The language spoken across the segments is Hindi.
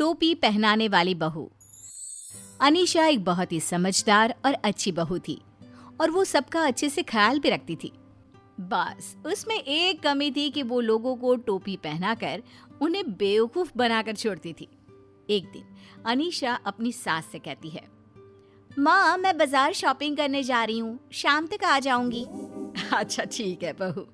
टोपी पहनाने वाली बहू। अनीशा एक बहुत ही समझदार और अच्छी बहू थी और वो सबका अच्छे से ख्याल भी रखती थी। बस उसमें एक कमी थी कि वो लोगों को टोपी पहनाकर उन्हें बेवकूफ बनाकर छोड़ती थी। एक दिन अनीशा अपनी सास से कहती है, माँ मैं बाजार शॉपिंग करने जा रही हूँ, शाम तक आ जाऊंगी। अच्छा ठीक है बहू।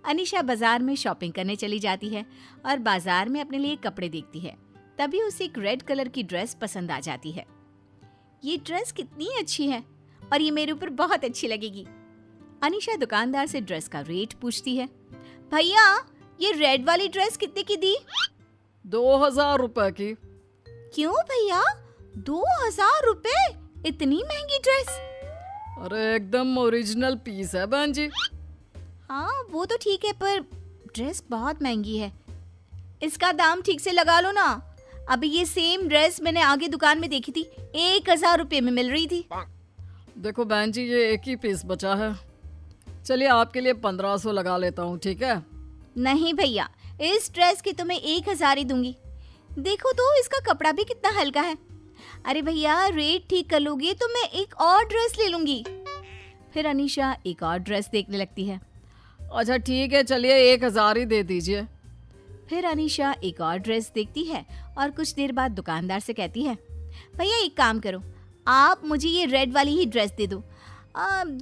अनीशा बाजार में शॉपिंग करने चली जाती है और बाजार में अपने लिए कपड़े देखती है। तभी उसे एक रेड कलर की ड्रेस पसंद आ जाती है। ये ड्रेस कितनी अच्छी है और ये मेरे ऊपर बहुत अच्छी लगेगी। अनीशा दुकानदार से ड्रेस का रेट पूछती है। भैया ये रेड वाली ड्रेस कितने की दी? 2000 रुपए की। क्यों भैया 2000 रुपए? इतनी महंगी ड्रेस? अरे एकदम ओरिजिनल पीस है बहन जी। हाँ वो तो ठीक है पर ड्रेस बहुत महंगी है, इसका दाम ठीक से लगा लो ना। अभी ये सेम ड्रेस मैंने आगे दुकान में देखी थी, 1000 रुपए में मिल रही थी। देखो बहन जी ये एक ही पीस बचा है, चलिए आपके लिए 1500 लगा लेता हूँ, ठीक है? नहीं भैया इस ड्रेस की तो मैं 1000 ही दूंगी। देखो तो इसका कपड़ा भी कितना हल्का है। अरे भैया रेट ठीक कर लोगे तो मैं एक और ड्रेस ले लूंगी। फिर अनीशा एक और ड्रेस देखने लगती है। अच्छा ठीक है चलिए 1000 ही दे दीजिए। फिर अनीशा एक और ड्रेस देखती है और कुछ देर बाद दुकानदार से कहती है, भैया एक काम करो, आप मुझे ये रेड वाली ही ड्रेस दे दो,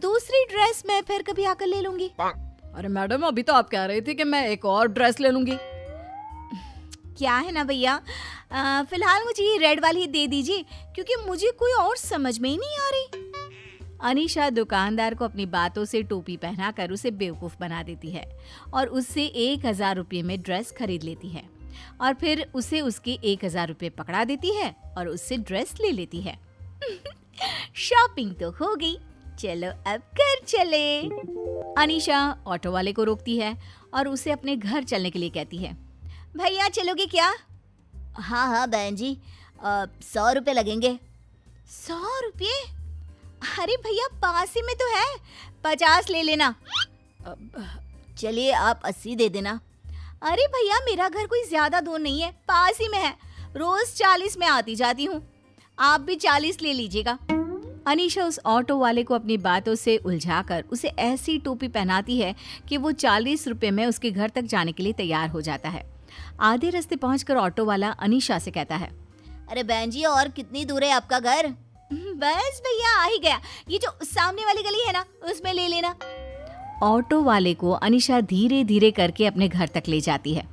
दूसरी ड्रेस मैं फिर कभी आकर ले लूंगी। अरे मैडम अभी तो आप कह रही थी कि मैं एक और ड्रेस ले लूंगी। क्या है ना भैया, फिलहाल मुझे ये रेड वाली ही दे दीजिए क्योंकि मुझे कोई और समझ में ही नहीं आ रही। अनीशा दुकानदार को अपनी बातों से टोपी पहनाकर उसे बेवकूफ बना देती है और उससे 1000 रुपये में ड्रेस खरीद लेती है और फिर उसे उसके 1000 रुपये पकड़ा देती है और उससे ड्रेस ले लेती है। शॉपिंग तो हो गई, चलो अब घर चले। अनीशा ऑटो वाले को रोकती है और उसे अपने घर चलने के लिए कहती है। भैया चलोगे क्या? हाँ हाँ बहन जी, 100 रुपए लगेंगे। 100 रुपये? अरे भैया पास ही में तो है, 50 ले लेना। चलिए आप 80 दे देना। अरे भैया मेरा घर कोई ज्यादा दूर नहीं है, पास ही में है, रोज 40 में आती जाती हूँ, आप भी 40 ले लीजिएगा। अनीशा उस ऑटो वाले को अपनी बातों से उलझाकर उसे ऐसी टोपी पहनाती है कि वो 40 रुपए में उसके घर तक जाने के लिए तैयार हो जाता है। आधे रास्ते पहुंचकर ऑटो वाला अनीशा से कहता है, अरे बहन जी और कितनी दूर है आपका घर? बस भैया आ ही गया, ये जो सामने वाली गली है ना उसमें ले लेना। ऑटो वाले को अनीशा धीरे धीरे करके अपने घर तक ले जाती है।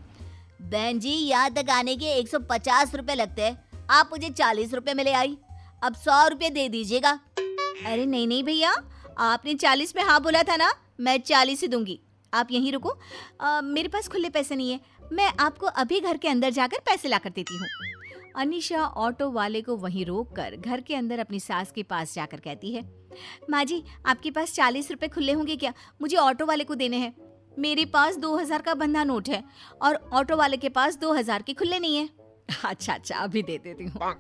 बहन जी यहाँ तक आने के 150 रुपए लगते हैं, आप मुझे 40 रुपए में ले आई, अब 100 रुपए दे दीजिएगा। अरे नहीं नहीं भैया, आपने 40 में हाँ बोला था ना, मैं 40 ही दूंगी, आप यहीं रुको, मेरे पास खुले पैसे नहीं है, मैं आपको अभी घर के अंदर जाकर पैसे ला कर देती हूँ। अनीशा ऑटो वाले को वहीं रोककर घर के अंदर अपनी सास के पास जाकर कहती है, माँ जी आपके पास 40 रुपए खुले होंगे क्या? मुझे ऑटो वाले को देने हैं, मेरे पास 2000 का बंधा नोट है और ऑटो वाले के पास 2000 के खुले नहीं है। अच्छा अच्छा अभी दे देती हूँ।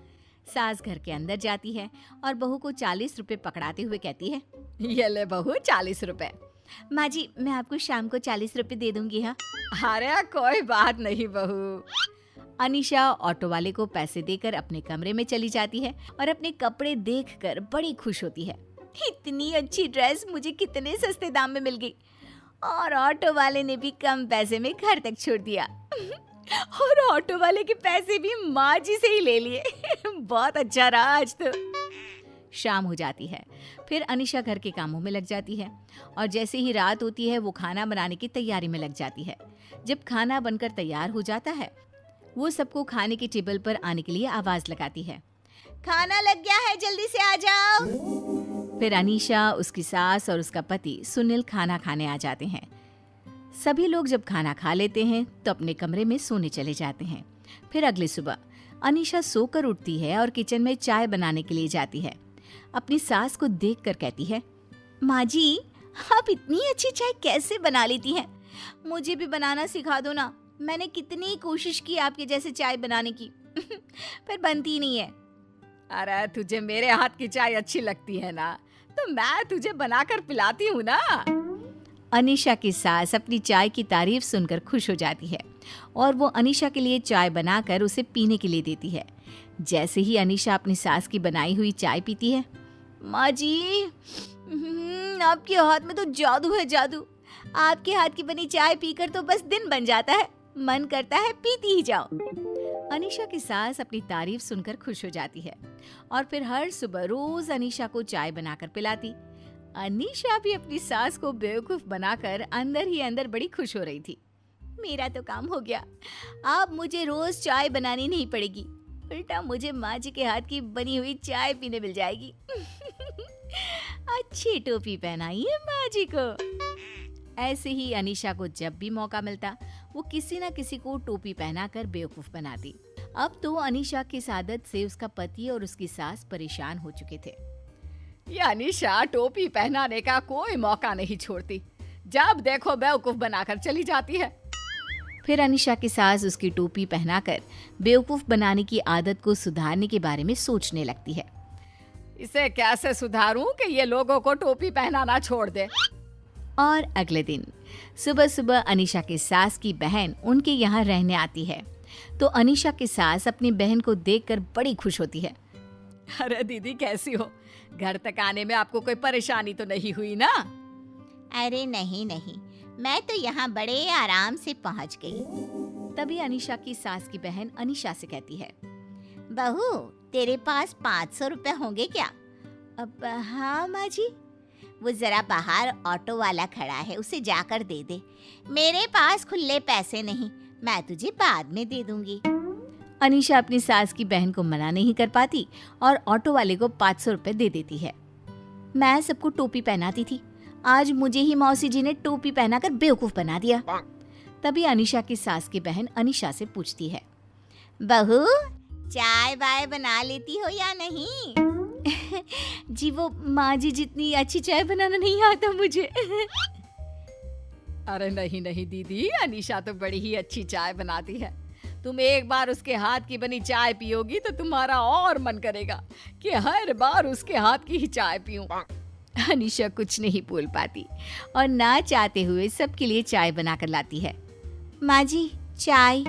सास घर के अंदर जाती है और बहू को 40 रुपए पकड़ाते हुए कहती है, ये ले बहू 40 रुपए। माँ जी मैं आपको शाम को 40 रुपए दे दूंगी। हाँ अरे कोई बात नहीं बहू। अनीशा ऑटो वाले को पैसे देकर अपने कमरे में चली जाती है और अपने कपड़े देखकर बड़ी खुश होती है। इतनी अच्छी ड्रेस मुझे कितने सस्ते दाम में मिल गई और ऑटो वाले ने भी कम पैसे में घर तक छोड़ दिया और ऑटो वाले के पैसे भी माँ जी से ही ले लिए। बहुत अच्छा रहा आज तो। शाम हो जाती है, फिर अनीशा घर के कामों में लग जाती है और जैसे ही रात होती है वो खाना बनाने की तैयारी में लग जाती है। जब खाना बनकर तैयार हो जाता है वो सबको खाने की टेबल पर आने के लिए आवाज लगाती है, खाना लग गया है जल्दी से आ जाओ। फिर अनीशा, उसकी सास और उसका पति सुनील खाना खाने आ जाते हैं। सभी लोग जब खाना खा लेते हैं तो अपने कमरे में सोने चले जाते हैं। फिर अगली सुबह अनीशा सोकर उठती है और किचन में चाय बनाने के लिए जाती है। अपनी सास को देखकर कहती है, माँ जी आप इतनी अच्छी चाय कैसे बना लेती हैं? मुझे भी बनाना सिखा दो ना, मैंने कितनी कोशिश की आपके जैसे चाय बनाने की पर बनती नहीं है। अरे तुझे मेरे हाथ की चाय अच्छी लगती है ना, तो मैं तुझे बनाकर पिलाती हूँ ना। अनीशा की सास अपनी चाय की तारीफ सुनकर खुश हो जाती है और वो अनीशा के लिए चाय बनाकर उसे पीने के लिए देती है। जैसे ही अनीशा अपनी सास की बनाई हुई चाय पीती है, माँ जी, आपके हाथ में तो जादू है, जादू। आपके हाथ की बनी चाय पीकर तो बस दिन बन जाता है, मन करता है पीती ही जाओ। अनीशा की सास अपनी तारीफ सुनकर खुश हो जाती है और फिर हर सुबह रोज अनीशा को चाय बनाकर पिलाती। अनीशा भी अपनी सास को बेवकूफ बनाकर अंदर ही अंदर बड़ी खुश हो रही थी। मेरा तो काम हो गया, अब मुझे रोज चाय बनानी नहीं पड़ेगी, उल्टा मुझे माँ जी के हाथ की बनी हुई चाय पीने मिल जाएगी। अच्छी टोपी पहनाइए माँ जी को। ऐसे ही अनीशा को जब भी मौका मिलता वो किसी न किसी को टोपी पहनाकर बेवकूफ बनाती। अब तो अनीशा की इस आदत से उसका पति और उसकी सास परेशान हो चुके थे। ये अनीशा टोपी पहनाने का कोई मौका नहीं छोड़ती, जब देखो बेवकूफ बनाकर चली जाती है। फिर अनीशा की सास उसकी टोपी पहनाकर बेवकूफ बनाने की आदत को सुधारने के बारे में सोचने लगती है। इसे कैसे सुधारूं कि ये लोगों को टोपी पहनाना छोड़ दे। और अगले दिन सुबह सुबह अनीशा की सास की बहन उनके यहाँ रहने आती है तो अनीशा की सास अपनी बहन को देखकर बड़ी खुश होती है। अरे दीदी कैसी हो, घर तक आने में आपको कोई परेशानी तो नहीं हुई ना? अरे नहीं नहीं, मैं तो यहाँ बड़े आराम से पहुँच गई। तभी अनीशा की सास की बहन अनीशा से कहती है, बहू, तेरे पास 500 रुपए होंगे क्या? अब हाँ माँ जी। वो जरा बाहर ऑटो वाला खड़ा है, उसे जाकर दे दे। मेरे पास खुले पैसे नहीं, मैं तुझे बाद में दे दूंगी। अनीशा अपनी सास की बहन को मना नहीं कर पाती और ऑटो वाले को 500 रुपए दे देती है। मैं सबको टोपी पहनाती थी, आज मुझे ही मौसी जी ने टोपी पहनाकर बेवकूफ बना दिया। तभी अनीशा की सास की बहन अनीशा से पूछती है, बहू, चाय वाय बना लेती हो या नहीं? जी वो माँ जी जितनी अच्छी चाय बनाना नहीं आता मुझे। अरे नहीं नहीं दीदी, अनीशा तो बड़ी ही अच्छी चाय बनाती है। तुम एक बार उसके हाथ की बनी चाय पियोगी तो तुम्हारा और मन करेगा कि हर बार उसके हाथ की ही चाय पीऊं। अनीशा कुछ नहीं बोल पाती और ना चाहते हुए सबके लिए चाय बनाकर लाती है। माँ जी, चाय।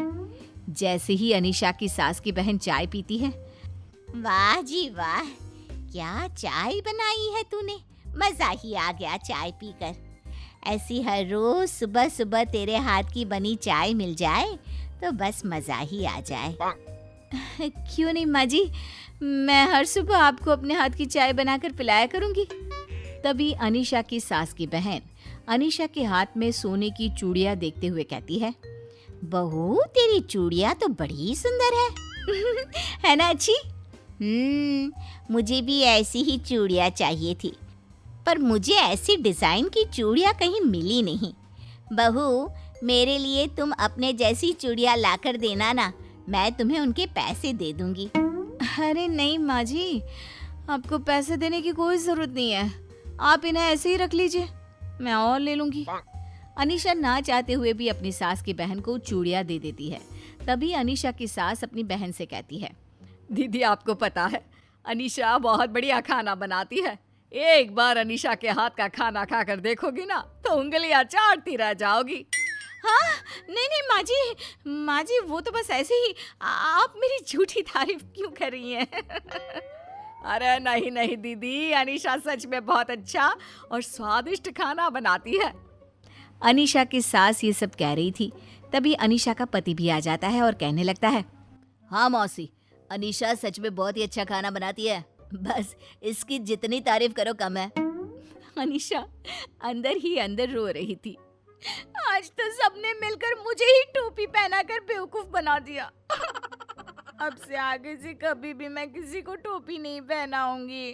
जैसे ही अनीशा की सास की बहन चाय पीती है, वाह जी वाह, क्या चाय बनाई है तूने, मजा ही आ गया चाय पीकर। ऐसी हर रोज सुबह सुबह तेरे हाथ की बनी चाय मिल जाए तो बस मजा ही आ जाए। क्यों नहीं माँ जी, मैं हर सुबह आपको अपने हाथ की चाय बनाकर पिलाया करूंगी। तभी अनीशा की सास की बहन अनीशा के हाथ में सोने की चूड़ियां देखते हुए कहती है, बहू, तेरी चूड़ियां तो बड़ी सुंदर है। है ना अच्छी? मुझे भी ऐसी ही चूड़ियां चाहिए थी, पर मुझे ऐसी डिजाइन की चूड़ियां कहीं मिली नहीं। बहू, मेरे लिए तुम अपने जैसी चूड़ियां लाकर देना ना, मैं तुम्हें उनके पैसे दे दूंगी। अरे नहीं माँ जी, आपको पैसे देने की कोई जरूरत नहीं है, आप इन्हें ऐसे ही रख लीजिए, मैं और ले लूंगी। अनीशा ना चाहते हुए भी अपनी सास की बहन को चूड़ियां दे देती है। तभी अनीशा की सास अपनी बहन से कहती है, दीदी आपको पता है अनीशा बहुत बढ़िया खाना बनाती है। एक बार अनीशा के हाथ का खाना खाकर देखोगी ना तो उंगलियां चाटती रह जाओगी। हाँ, नहीं माँ जी वो तो बस ऐसे ही, आप मेरी झूठी तारीफ क्यों कर रही हैं? अरे नहीं नहीं दीदी, अनीशा सच में बहुत अच्छा और स्वादिष्ट खाना बनाती है। अनीशा की सास ये सब कह रही थी, तभी अनीशा का पति भी आ जाता है और कहने लगता है, हाँ मौसी, अनीशा सच में बहुत ही अच्छा खाना बनाती है, बस इसकी जितनी तारीफ करो कम है। अनीशा अंदर ही अंदर रो रही थी। आज तो सबने मिलकर मुझे ही टोपी पहनाकर बेवकूफ बना दिया। अब से आगे से कभी भी मैं किसी को टोपी नहीं पहनाऊंगी।